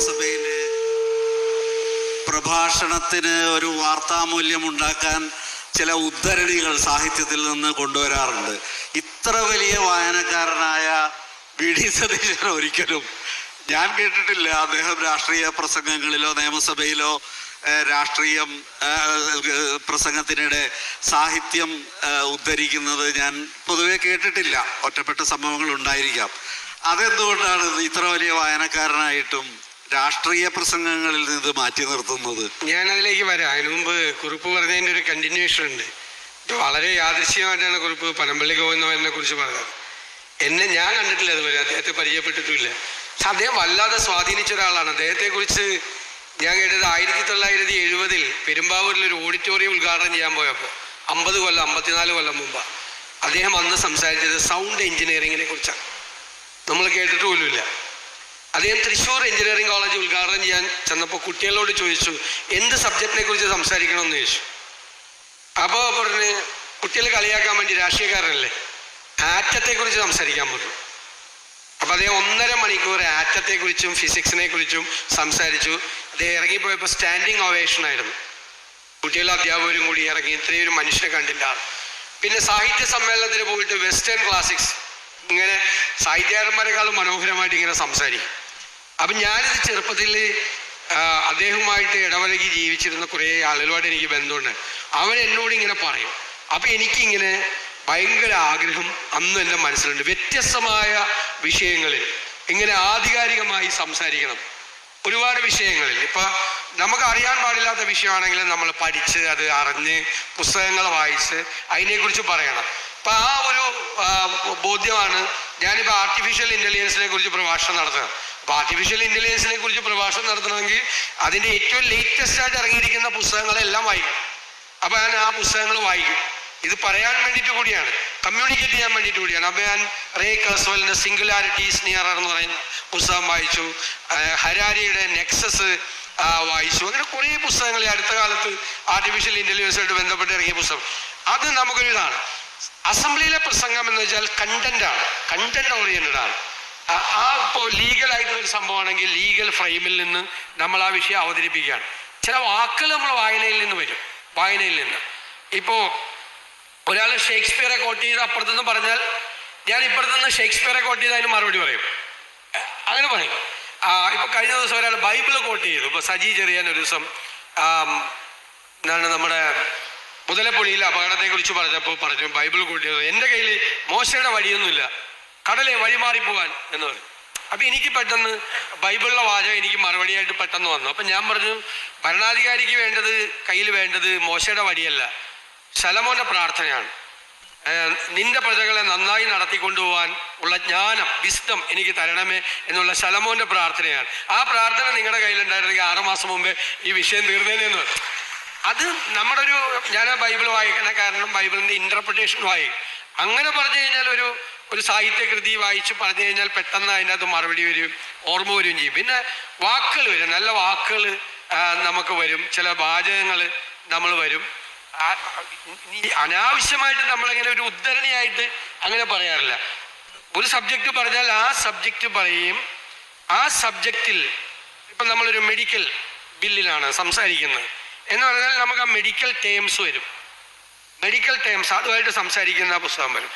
നിയമസഭയിലെ പ്രഭാഷണത്തിന് ഒരു വാർത്താമൂല്യമുണ്ടാക്കാൻ ചില ഉദ്ധരണികൾ സാഹിത്യത്തിൽ നിന്ന് കൊണ്ടുവരാറുണ്ട്. ഇത്ര വലിയ വായനക്കാരനായ വി.ഡി. സതീശൻ ഒരിക്കലും ഞാൻ കേട്ടിട്ടില്ല അദ്ദേഹം രാഷ്ട്രീയ പ്രസംഗങ്ങളിലോ നിയമസഭയിലോ രാഷ്ട്രീയം പ്രസംഗത്തിനിടെ സാഹിത്യം ഉദ്ധരിക്കുന്നത് ഞാൻ പൊതുവെ കേട്ടിട്ടില്ല. ഒറ്റപ്പെട്ട സംഭവങ്ങൾ ഉണ്ടായിരിക്കാം. അതെന്തുകൊണ്ടാണ് ഇത്ര വലിയ വായനക്കാരനായിട്ടും രാഷ്ട്രീയ പ്രസംഗങ്ങളിൽ നിന്ന് മാറ്റി നിർത്തുന്നത്? ഞാനതിലേക്ക് വരാം. അതിനു മുമ്പ് കുറിപ്പ് പറഞ്ഞതിൻ്റെ ഒരു കണ്ടിന്യൂഷൻ ഉണ്ട്. വളരെ യാദൃശ്യമായിട്ടാണ് കുറിപ്പ് പനമ്പള്ളി ഗോവിന്ദനെ കുറിച്ച് പറഞ്ഞത്. ഞാൻ കണ്ടിട്ടില്ല അതുവരെ, അദ്ദേഹത്തെ പരിചയപ്പെട്ടിട്ടില്ല. പക്ഷെ അദ്ദേഹം വല്ലാതെ സ്വാധീനിച്ച ഒരാളാണ്. അദ്ദേഹത്തെക്കുറിച്ച് ഞാൻ കേട്ടത് 1970 പെരുമ്പാവൂരിൽ ഒരു ഓഡിറ്റോറിയം ഉദ്ഘാടനം ചെയ്യാൻ പോയപ്പോൾ 54 കൊല്ലം മുമ്പ് അദ്ദേഹം അന്ന് സംസാരിച്ചത് സൗണ്ട് എഞ്ചിനീയറിങ്ങിനെ കുറിച്ചാണ്. നമ്മൾ കേട്ടിട്ട് പോലുമില്ല. അദ്ദേഹം തൃശ്ശൂർ എഞ്ചിനീയറിംഗ് കോളേജ് ഉദ്ഘാടനം ചെയ്യാൻ ചെന്നപ്പോൾ കുട്ടികളോട് ചോദിച്ചു എന്ത് സബ്ജക്റ്റിനെ കുറിച്ച് സംസാരിക്കണമെന്ന് ചോദിച്ചു. അപ്പോൾ പറഞ്ഞ് കുട്ടികളെ കളിയാക്കാൻ വേണ്ടി രാഷ്ട്രീയക്കാരനല്ലേ ആറ്റത്തെക്കുറിച്ച് സംസാരിക്കാൻ പറഞ്ഞു. അപ്പോൾ അദ്ദേഹം 1.5 മണിക്കൂർ ആറ്റത്തെക്കുറിച്ചും ഫിസിക്സിനെ കുറിച്ചും സംസാരിച്ചു. അദ്ദേഹം ഇറങ്ങിപ്പോയപ്പോൾ സ്റ്റാൻഡിങ് ഒവേഷൻ ആയിരുന്നു. കുട്ടികളും അധ്യാപകരും കൂടി ഇറങ്ങി. ഇത്രയും ഒരു മനുഷ്യനെ കണ്ടില്ല. പിന്നെ സാഹിത്യ സമ്മേളനത്തിന് പോയിട്ട് വെസ്റ്റേൺ ക്ലാസിക്സ് ഇങ്ങനെ സാഹിത്യകാരന്മാരെക്കാളും മനോഹരമായിട്ട് ഇങ്ങനെ സംസാരിക്കും. അപ്പം ഞാനിത് ചെറുപ്പത്തിൽ അദ്ദേഹവുമായിട്ട് ഇടപഴകി ജീവിച്ചിരുന്ന കുറേ ആളുകളുമായിട്ട് എനിക്ക് ബന്ധമുണ്ട്. അവരെന്നോട് ഇങ്ങനെ പറയും. അപ്പം എനിക്കിങ്ങനെ ഭയങ്കര ആഗ്രഹം അന്നും എൻ്റെ മനസ്സിലുണ്ട്. വ്യത്യസ്തമായ വിഷയങ്ങളിൽ ഇങ്ങനെ ആധികാരികമായി സംസാരിക്കണം. ഒരുപാട് വിഷയങ്ങളിൽ ഇപ്പം നമുക്ക് അറിയാൻ പാടില്ലാത്ത വിഷയമാണെങ്കിൽ നമ്മൾ പഠിച്ച് അത് അറിഞ്ഞ് പുസ്തകങ്ങൾ വായിച്ച് അതിനെക്കുറിച്ച് പറയണം. അപ്പം ആ ഒരു ബോധ്യമാണ് ഞാനിപ്പോൾ ആർട്ടിഫിഷ്യൽ ഇൻ്റലിജൻസിനെ കുറിച്ച് പ്രഭാഷണം നടത്തുക. അപ്പോൾ ആർട്ടിഫിഷ്യൽ ഇൻ്റലിജൻസിനെ കുറിച്ച് പ്രഭാഷണം നടത്തണമെങ്കിൽ അതിൻ്റെ ഏറ്റവും ലേറ്റസ്റ്റ് ആയിട്ട് ഇറങ്ങിയിരിക്കുന്ന പുസ്തകങ്ങളെല്ലാം വായിക്കും. അപ്പോൾ ഞാൻ ആ പുസ്തകങ്ങൾ വായിക്കും. ഇത് പറയാൻ വേണ്ടിയിട്ട് കൂടിയാണ്, കമ്മ്യൂണിക്കേറ്റ് ചെയ്യാൻ വേണ്ടിയിട്ട് കൂടിയാണ്. അപ്പോൾ ഞാൻ റേ കസ്വലിൻ്റെ സിംഗുലാരിറ്റീസ് നിയറർ എന്ന് പറയുന്ന പുസ്തകം വായിച്ചു. ഹരാരിയുടെ നെക്സസ് വായിച്ചു. അങ്ങനെ കുറേ പുസ്തകങ്ങൾ ഈ അടുത്ത കാലത്ത് ആർട്ടിഫിഷ്യൽ ഇൻ്റലിജൻസുമായിട്ട് ബന്ധപ്പെട്ട് ഇറങ്ങിയ പുസ്തകം. അത് നമുക്കൊരു ഇതാണ്. അസംബ്ലിയിലെ പ്രസംഗം എന്ന് വെച്ചാൽ കണ്ടന്റാണ്, കണ്ടന്റ് ഓറിയന്റഡ് ആണ്. ഇപ്പോൾ ലീഗലായിട്ടുള്ള ഒരു സംഭവമാണെങ്കിൽ ലീഗൽ ഫ്രെയിമിൽ നിന്ന് നമ്മൾ ആ വിഷയം അവതരിപ്പിക്കുകയാണ്. ചില വാക്കുകൾ നമ്മൾ വായനയിൽ നിന്ന് വരും. വായനയിൽ നിന്ന് ഇപ്പോൾ ഒരാൾ ഷേക്സ്പിയറെ കോട്ട് ചെയ്ത് അപ്പുറത്തുനിന്ന് പറഞ്ഞാൽ ഞാൻ ഇപ്പുറത്തുനിന്ന് ഷേക്സ്പിയറെ കോട്ട് ചെയ്ത് അതിന് മറുപടി പറയും. അങ്ങനെ പറയും. ഇപ്പോൾ കഴിഞ്ഞ ദിവസം ഒരാൾ ബൈബിള് കോട്ട് ചെയ്തു. ഇപ്പോൾ സജി ചെറിയാൻ ഒരു ദിവസം എന്താണ് നമ്മുടെ മുതലപ്പൊടിയിൽ അപകടത്തെക്കുറിച്ച് പറഞ്ഞപ്പോൾ പറഞ്ഞു ബൈബിൾ കോട്ട് ചെയ്തു. എൻ്റെ കയ്യിൽ മോശയുടെ വഴിയൊന്നുമില്ല, കടലെ വഴിമാറിപ്പോവാൻ എന്ന് പറഞ്ഞു. അപ്പം എനിക്ക് പെട്ടെന്ന് ബൈബിളിലെ വാചകം എനിക്ക് മറുപടിയായിട്ട് പെട്ടെന്ന് വന്നു. അപ്പം ഞാൻ പറഞ്ഞു ഭരണാധികാരിക്ക് കയ്യിൽ വേണ്ടത് മോശയുടെ വഴിയല്ല, ശലോമോന്റെ പ്രാർത്ഥനയാണ്. നിന്റെ പ്രജകളെ നന്നായി നടത്തിക്കൊണ്ടുപോകാൻ ഉള്ള ജ്ഞാനം, വിസ്ഡം എനിക്ക് തരണമേ എന്നുള്ള ശലോമോന്റെ പ്രാർത്ഥനയാണ്. ആ പ്രാർത്ഥന നിങ്ങളുടെ കയ്യിലുണ്ടായിരുന്നെങ്കിൽ 6 മാസം മുമ്പേ ഈ വിഷയം തീർന്നേനെന്ന് പറഞ്ഞു. അത് നമ്മുടെ ഞാൻ ബൈബിൾ വായിക്കുന്ന കാരണം ബൈബിളിൻ്റെ ഇൻ്റർപ്രിട്ടേഷൻ വായിക്കും. അങ്ങനെ പറഞ്ഞു കഴിഞ്ഞാൽ ഒരു സാഹിത്യകൃതി വായിച്ച് പറഞ്ഞു കഴിഞ്ഞാൽ പെട്ടെന്ന് അതിനകത്ത് മറുപടി വരും, ഓർമ്മ വരികയും ചെയ്യും. പിന്നെ വാക്കുകൾ വരും, നല്ല വാക്കുകൾ നമുക്ക് വരും, ചില വാചകങ്ങൾ നമ്മൾ വരും. അനാവശ്യമായിട്ട് നമ്മളിങ്ങനെ ഒരു ഉദ്ധരണിയായിട്ട് അങ്ങനെ പറയാറില്ല. ഒരു സബ്ജക്റ്റ് പറഞ്ഞാൽ ആ സബ്ജക്റ്റ് പറയും. ആ സബ്ജക്റ്റിൽ ഇപ്പം നമ്മളൊരു മെഡിക്കൽ ബില്ലിലാണ് സംസാരിക്കുന്നത് എന്ന് പറഞ്ഞാൽ നമുക്ക് ആ മെഡിക്കൽ ടേംസ് വരും. മെഡിക്കൽ ടേംസ് അതുമായിട്ട് സംസാരിക്കുന്ന പുസ്തകം വരും.